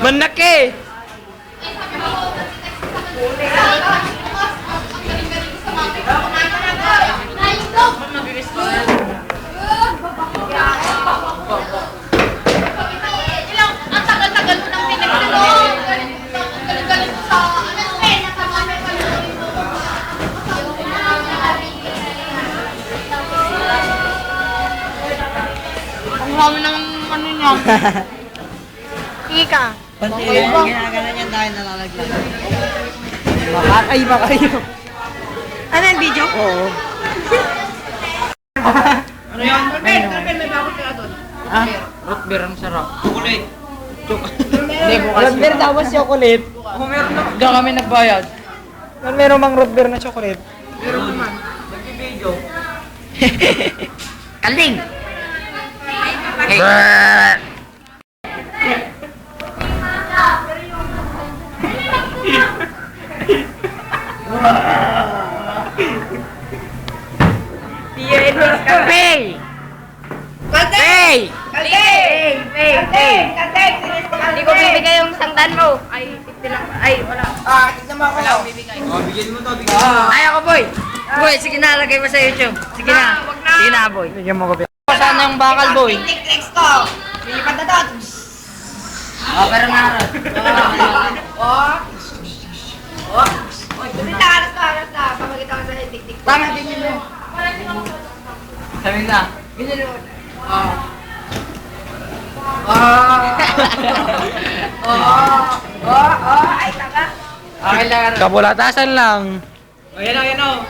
Manaki! Ang tagal-tagal mo nang pinagdalo. Galing-galing mo sa ang rami ng ano niya. Ika. Pati ginagana niya dahil nalalaglag. Makakaiba kayo. Ano yung video? Oo. Ano yan? May bakot kaya doon. Ah, root beer ang sarap. Chocolate. Hindi, bukas. Root beer daw mas chocolate. Meron na. Diyan kami nagbayad. Meron mang root beer na chocolate. Meron naman. Nag-video. Kaling! Hey. Hey! Hey! Hindi ko bibigay yung sangdan mo. Ay, 50 lang. Ay, wala. Tignan mo ako. Wala akong bibigay. Bigyan mo to, bigyan mo. Ay ako, boy! Boy, sige na, lagay mo sa YouTube. Sige na. Sige na, boy. Bigyan mo ko. Saan yung bakal, boy? Next ko. Lilipat na doon. Pero naroon. Alas na. Pamagita ko sa tik-tik. Tama din yun. Sabi na. Ay, taga. Okay lang. Kabulatasan lang. O, yan o.